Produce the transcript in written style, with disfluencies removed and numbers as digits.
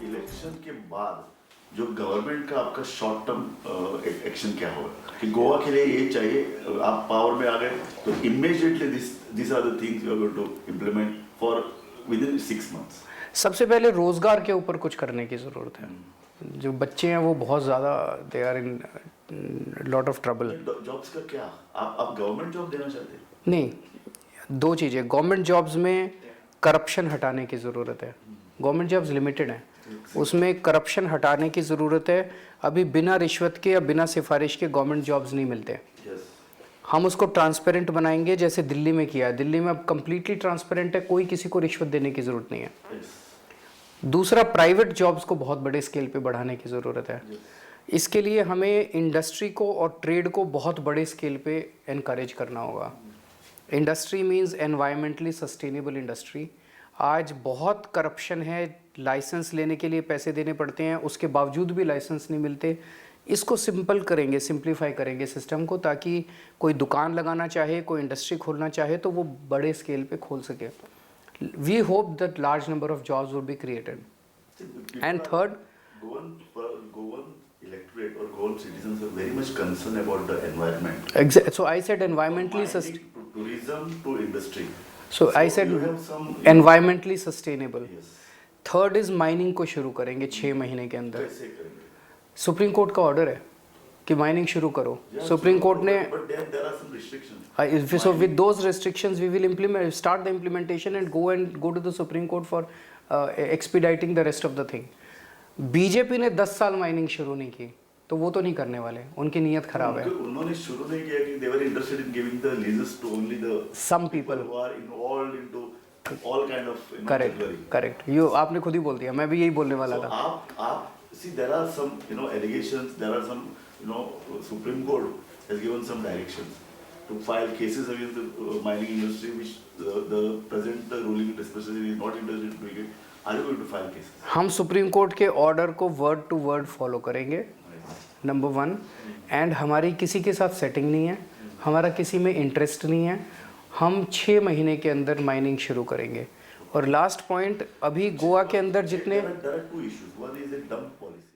Election के बाद जो गवर्नमेंट का आपका शॉर्ट टर्म एक्शन क्या होगा कि गोवा के लिए ये चाहिए, आप पावर में आ गए तो immediately this are the things you are going to implement for within 6 months। सबसे पहले रोजगार के ऊपर कुछ करने की ज़रूरत है। जो बच्चे हैं वो बहुत ज़्यादा they are in lot of trouble. Jobs का क्या, आप गवर्नमेंट जॉब देना चाहते हैं? नहीं, दो चीज़ें, गवर्नमेंट जॉब्स में करप्शन हटाने की ज़रूरत है। गवर्नमेंट जॉब्स लिमिटेड हैं, उसमें करप्शन हटाने की ज़रूरत है। अभी बिना रिश्वत के या बिना सिफारिश के गवर्नमेंट जॉब्स नहीं मिलते। हम उसको ट्रांसपेरेंट बनाएंगे, जैसे दिल्ली में किया है। दिल्ली में अब कम्प्लीटली ट्रांसपेरेंट है, कोई किसी को रिश्वत देने की ज़रूरत नहीं है। दूसरा, प्राइवेट जॉब्स को बहुत बड़े स्केल पे बढ़ाने की ज़रूरत है। इसके लिए हमें इंडस्ट्री को और ट्रेड को बहुत बड़े स्केल पे एनकरेज करना होगा। Industry means environmentally sustainable industry. आज बहुत करप्शन है, लाइसेंस लेने के लिए पैसे देने पड़ते हैं, उसके बावजूद भी लाइसेंस नहीं मिलते। इसको सिंपल करेंगे, सिंप्लीफाई करेंगे सिस्टम को, ताकि कोई दुकान लगाना चाहे, कोई इंडस्ट्री खोलना चाहे तो वो बड़े स्केल पे खोल सके। We hope that large number of jobs would be created. And third, Goan electorate or Goan citizens are very much concerned about the environment. so I said environmentally Tourism to industry. So I said you have some environmentally sustainable. Yes. Third is mining को शुरू करेंगे 6 महीने के अंदर। कैसे करेंगे? Supreme court का order है कि माइनिंग शुरू करो। सुप्रीम कोर्ट ने but there are some restrictions. so with those restrictions we will start the implementation and go to the Supreme Court for expediting the rest of the thing. BJP ने 10 साल mining शुरू नहीं की, तो वो तो नहीं करने वाले, उनकी नीयत खराब है। उन्होंने शुरू नहीं किया कि they were interested in giving the leases to only the some people who are involved into all kind of correct ये आपने खुद ही बोल दिया, मैं भी यही बोलने वाला था। आप see there are some allegations, there are some Supreme Court has given some directions to file cases against the mining industry which the present ruling dispensary is not interested in doing it. Are you going to file cases? हम supreme court के order को word to word follow करेंगे, number 1। And हमारी किसी के साथ setting नहीं है, हमारा किसी में इंटरेस्ट नहीं है। हम 6 महीने के अंदर माइनिंग शुरू करेंगे। और लास्ट पॉइंट, अभी गोवा के अंदर जितने there are two issues. One is a dump policy.